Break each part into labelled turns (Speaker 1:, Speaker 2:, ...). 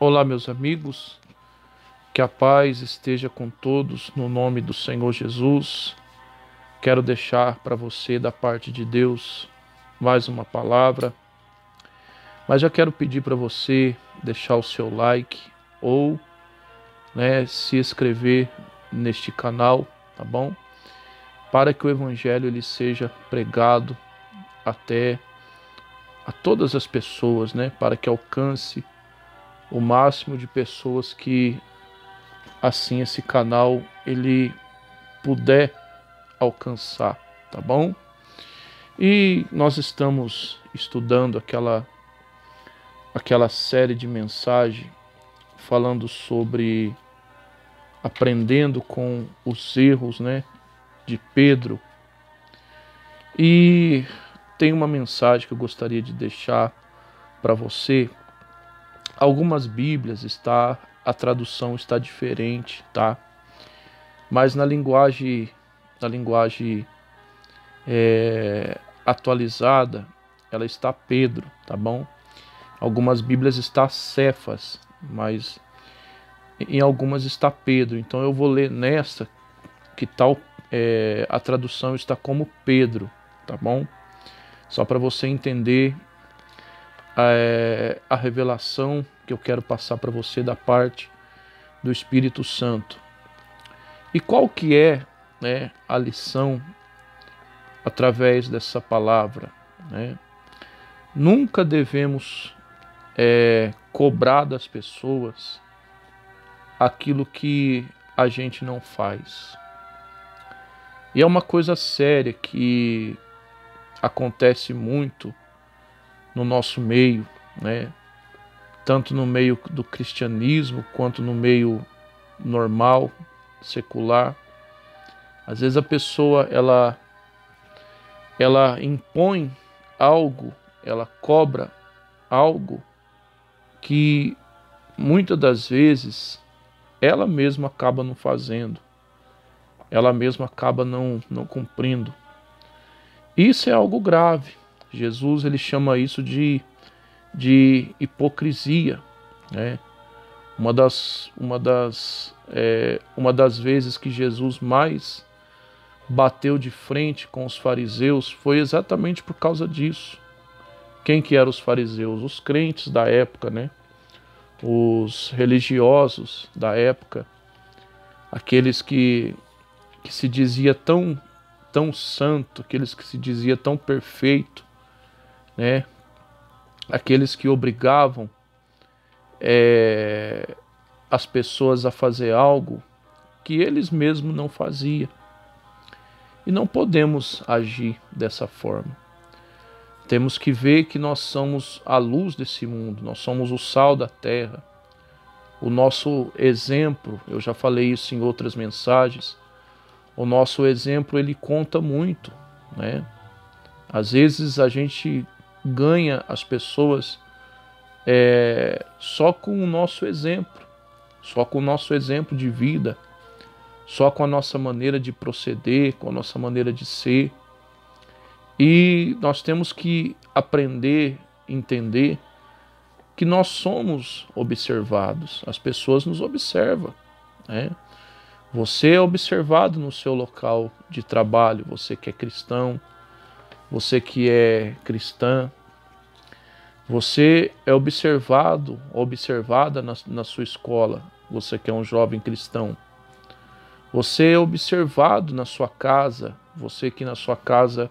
Speaker 1: Olá, meus amigos, que a paz esteja com todos no nome do Senhor Jesus. Quero deixar para você, da parte de Deus, mais uma palavra, mas já quero pedir para você deixar o seu like ou se inscrever neste canal, tá bom? Para que o Evangelho ele seja pregado até a todas as pessoas, para que alcance o máximo de pessoas que assim esse canal ele puder alcançar, tá bom? E nós estamos estudando aquela série de mensagens falando sobre aprendendo com os erros, de Pedro. E tem uma mensagem que eu gostaria de deixar para você. Algumas Bíblias a tradução está diferente, tá? Mas na linguagem atualizada, ela está Pedro, tá bom? Algumas Bíblias está Cefas, mas em algumas está Pedro. Então eu vou ler nessa que tal a tradução está como Pedro, tá bom? Só para você entender a revelação que eu quero passar para você da parte do Espírito Santo. E qual que é, a lição através dessa palavra? Nunca devemos cobrar das pessoas aquilo que a gente não faz. E é uma coisa séria que acontece muito no nosso meio, tanto no meio do cristianismo quanto no meio normal, secular. Às vezes a pessoa ela impõe algo, ela cobra algo que muitas das vezes ela mesma acaba não fazendo, ela mesma acaba não cumprindo. Isso é algo grave. Jesus ele chama isso de hipocrisia, Uma das vezes que Jesus mais bateu de frente com os fariseus foi exatamente por causa disso. Quem que eram os fariseus? Os crentes da época, Os religiosos da época, aqueles que se dizia tão santo, aqueles que se dizia tão perfeito, aqueles que obrigavam as pessoas a fazer algo que eles mesmos não faziam. E não podemos agir dessa forma. Temos que ver que nós somos a luz desse mundo, nós somos o sal da terra. O nosso exemplo, eu já falei isso em outras mensagens, o nosso exemplo ele conta muito, Às vezes a gente ganha as pessoas só com o nosso exemplo, só com o nosso exemplo de vida, só com a nossa maneira de proceder, com a nossa maneira de ser. E nós temos que aprender, entender que nós somos observados, as pessoas nos observam, Você é observado no seu local de trabalho, você que é cristão, você que é cristã, você é observado, observada na sua escola, você que é um jovem cristão. Você é observado na sua casa, você que na sua casa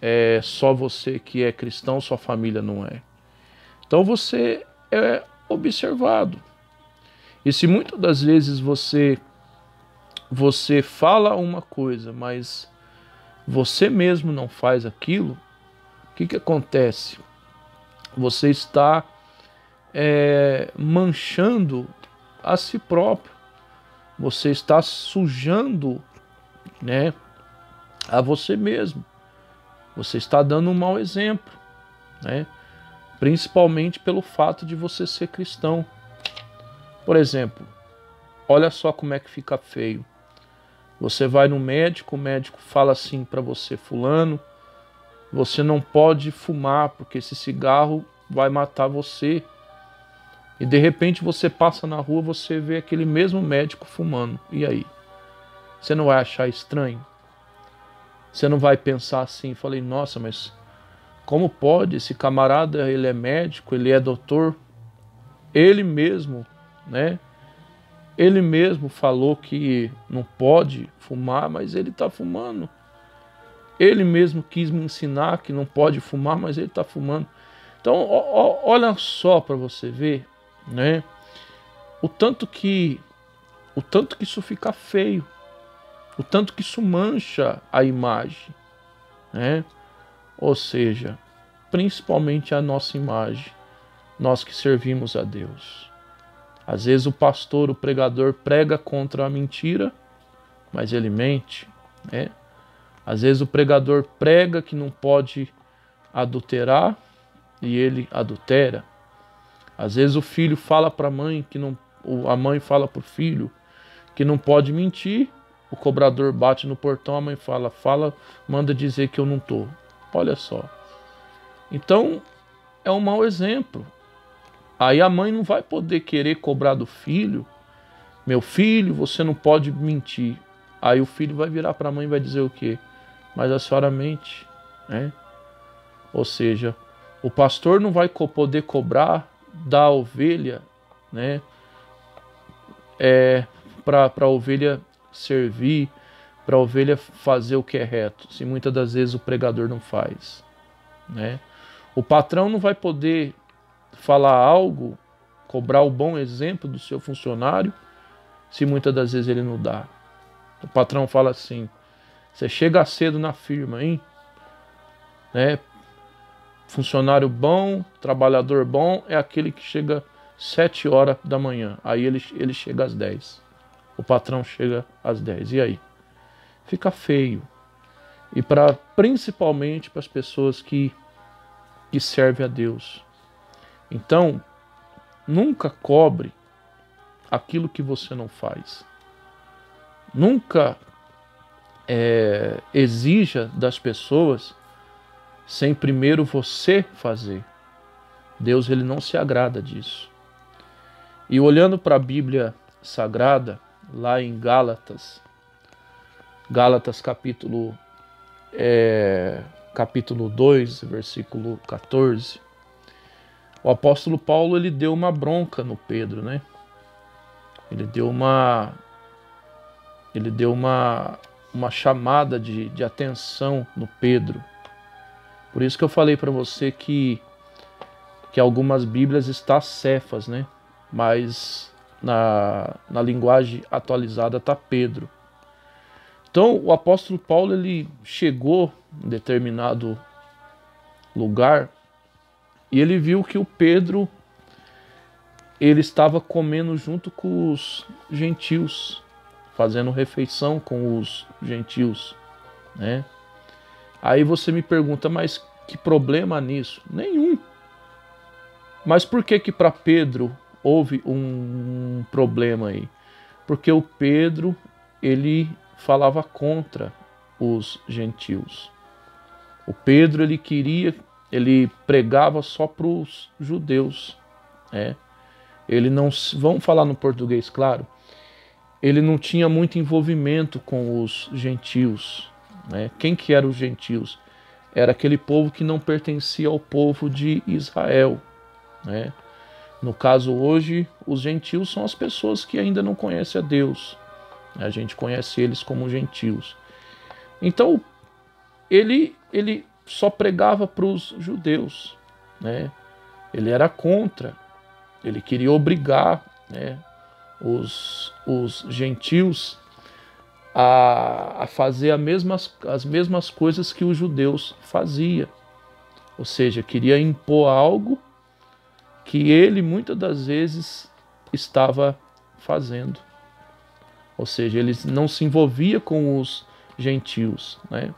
Speaker 1: é só você que é cristão, sua família não é. Então você é observado. E se muitas das vezes você fala uma coisa, mas você mesmo não faz aquilo, o que acontece? Você está manchando a si próprio. Você está sujando, a você mesmo. Você está dando um mau exemplo, Principalmente pelo fato de você ser cristão. Por exemplo, olha só como é que fica feio. Você vai no médico, o médico fala assim para você: fulano, você não pode fumar porque esse cigarro vai matar você. E de repente você passa na rua, você vê aquele mesmo médico fumando. E aí? Você não vai achar estranho? Você não vai pensar assim, falei, nossa, mas como pode? Esse camarada, ele é médico, ele é doutor. Ele mesmo, né? Ele mesmo falou que não pode fumar, mas ele está fumando. Ele mesmo quis me ensinar que não pode fumar, mas ele está fumando. Então, olha só para você ver, né? O tanto que isso fica feio, o tanto que isso mancha a imagem, né? Ou seja, principalmente a nossa imagem, nós que servimos a Deus. Às vezes o pastor, o pregador prega contra a mentira, mas ele mente, né? Às vezes o pregador prega que não pode adulterar e ele adultera. Às vezes o filho fala para a mãe que não, a mãe fala para o filho que não pode mentir. O cobrador bate no portão, a mãe fala, manda dizer que eu não tô. Olha só. Então é um mau exemplo. Aí a mãe não vai poder querer cobrar do filho. Meu filho, você não pode mentir. Aí o filho vai virar para a mãe e vai dizer o quê? Mas a senhora mente, né? Ou seja, o pastor não vai poder cobrar da ovelha, né? Para a ovelha servir, para a ovelha fazer o que é reto, se muitas das vezes o pregador não faz, né? O patrão não vai poder falar algo, cobrar o bom exemplo do seu funcionário, se muitas das vezes ele não dá. O patrão fala assim, você chega cedo na firma, hein? Né? Funcionário bom, trabalhador bom, é aquele que chega 7 horas da manhã. Aí ele chega às 10. O patrão chega às 10. E aí? Fica feio. E principalmente para as pessoas que servem a Deus. Então, nunca cobre aquilo que você não faz. Nunca exija das pessoas sem primeiro você fazer. Deus, ele não se agrada disso. E olhando para a Bíblia Sagrada, lá em Gálatas capítulo 2, versículo 14, o apóstolo Paulo, ele deu uma bronca no Pedro, né? Ele deu uma chamada de atenção no Pedro. Por isso que eu falei para você que algumas Bíblias está Cefas, né? Mas na linguagem atualizada está Pedro. Então o apóstolo Paulo, ele chegou em determinado lugar e ele viu que o Pedro, ele estava comendo junto com os gentios, fazendo refeição com os gentios, né? Aí você me pergunta, mas que problema nisso? Nenhum. Mas por que para Pedro houve um problema aí? Porque o Pedro, ele falava contra os gentios. O Pedro, ele pregava só para os judeus, né? Ele não, vamos falar no português, claro, ele não tinha muito envolvimento com os gentios, né? Quem que eram os gentios? Era aquele povo que não pertencia ao povo de Israel, né? No caso hoje, os gentios são as pessoas que ainda não conhecem a Deus. A gente conhece eles como gentios. Então, ele só pregava para os judeus, né? Ele era contra, ele queria obrigar, né, os gentios a fazer as mesmas coisas que os judeus faziam. Ou seja, queria impor algo que ele muitas das vezes estava fazendo. Ou seja, ele não se envolvia com os gentios, né?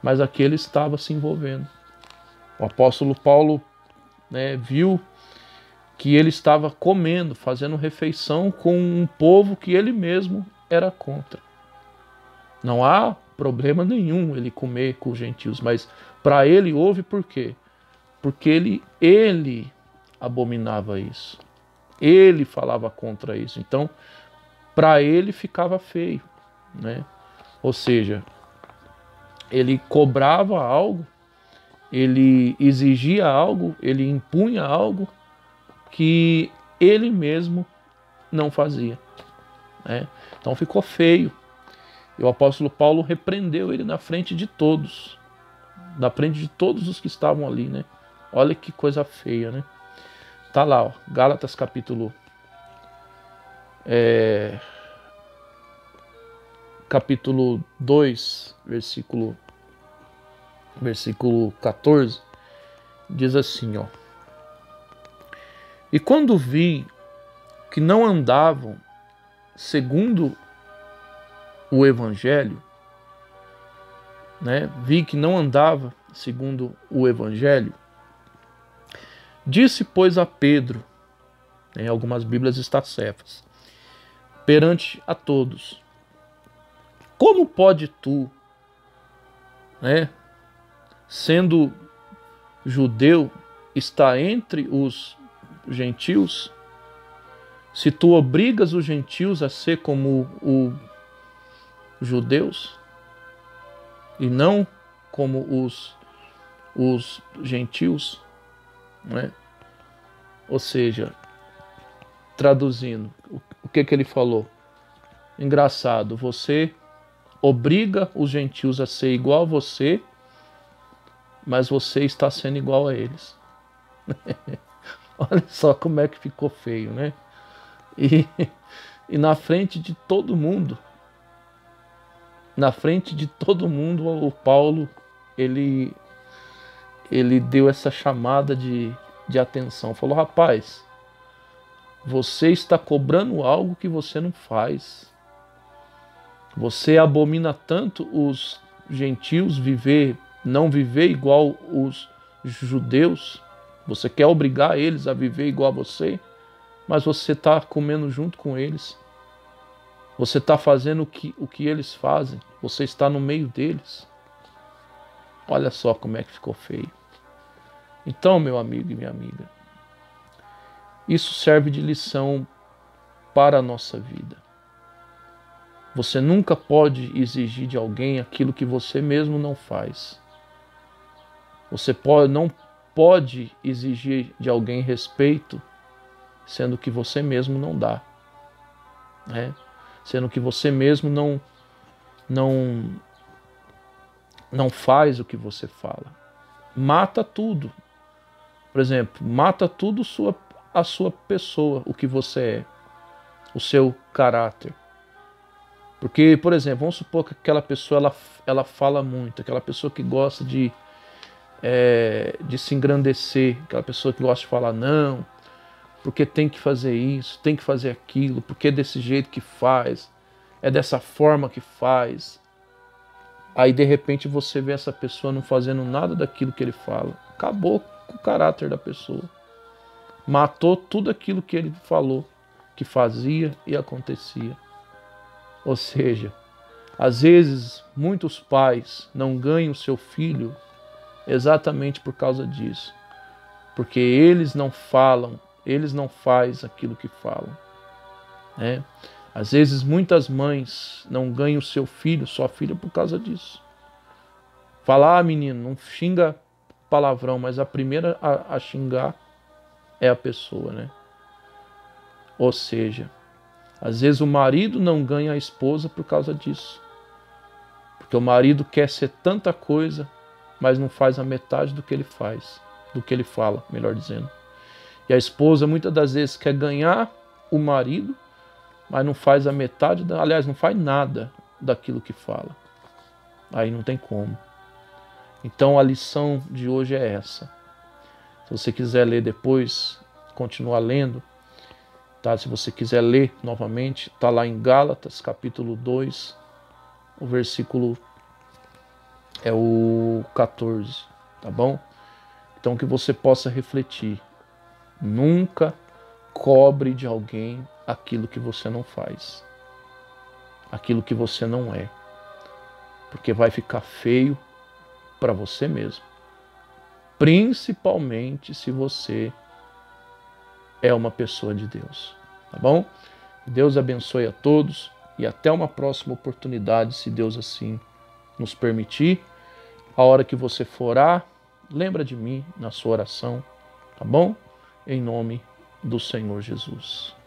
Speaker 1: Mas aqui ele estava se envolvendo. O apóstolo Paulo, né, viu que ele estava comendo, fazendo refeição com um povo que ele mesmo era contra. Não há problema nenhum ele comer com os gentios, mas para ele houve por quê? Porque ele abominava isso. Ele falava contra isso. Então, para ele ficava feio, né? Ou seja, ele cobrava algo, ele exigia algo, ele impunha algo que ele mesmo não fazia, né? Então ficou feio. E o apóstolo Paulo repreendeu ele na frente de todos, na frente de todos os que estavam ali, né? Olha que coisa feia, né? Tá lá, ó, Gálatas capítulo 2, versículo 14, diz assim, ó: E quando vi que não andavam segundo o evangelho, né? Vi que não andava segundo o evangelho, disse, pois, a Pedro, em algumas Bíblias está Cefas, perante a todos: Como pode tu, né, sendo judeu, estar entre os gentios, se tu obrigas os gentios a ser como os judeus e não como os gentios, né? Ou seja, traduzindo, o que ele falou? Engraçado, você obriga os gentios a ser igual a você, mas você está sendo igual a eles. Olha só como é que ficou feio, né? E na frente de todo mundo, o Paulo, ele deu essa chamada de atenção. Falou, rapaz, você está cobrando algo que você não faz. Você abomina tanto os gentios não viver igual os judeus. Você quer obrigar eles a viver igual a você, mas você está comendo junto com eles. Você está fazendo o que eles fazem. Você está no meio deles. Olha só como é que ficou feio. Então, meu amigo e minha amiga, isso serve de lição para a nossa vida. Você nunca pode exigir de alguém aquilo que você mesmo não faz. Você não pode exigir de alguém respeito, sendo que você mesmo não dá, né? Sendo que você mesmo não faz o que você fala. Mata tudo. Por exemplo, mata tudo a sua pessoa, o que você é, o seu caráter. Porque, por exemplo, vamos supor que aquela pessoa ela fala muito, aquela pessoa que gosta de se engrandecer, aquela pessoa que gosta de falar não, porque tem que fazer isso, tem que fazer aquilo, porque é desse jeito que faz, é dessa forma que faz. Aí de repente você vê essa pessoa não fazendo nada daquilo que ele fala. Acabou com o caráter da pessoa. Matou tudo aquilo que ele falou, que fazia e acontecia. Ou seja, às vezes muitos pais não ganham seu filho exatamente por causa disso. Porque eles não falam, eles não fazem aquilo que falam, né? Às vezes muitas mães não ganham seu filho, sua filha, por causa disso. Fala, menino, não xinga palavrão, mas a primeira a xingar é a pessoa, né? Ou seja, às vezes o marido não ganha a esposa por causa disso. Porque o marido quer ser tanta coisa, mas não faz a metade do que ele faz, do que ele fala, melhor dizendo. E a esposa muitas das vezes quer ganhar o marido, mas não faz a metade, aliás, não faz nada daquilo que fala. Aí não tem como. Então a lição de hoje é essa. Se você quiser ler depois, continuar lendo, tá? Se você quiser ler novamente, está lá em Gálatas, capítulo 2, o versículo é o 14, tá bom? Então que você possa refletir. Nunca cobre de alguém aquilo que você não faz, aquilo que você não é, porque vai ficar feio para você mesmo, principalmente se você é uma pessoa de Deus. Tá bom? Deus abençoe a todos e até uma próxima oportunidade, se Deus assim nos permitir. A hora que você for orar, lembra de mim na sua oração, tá bom? Em nome do Senhor Jesus.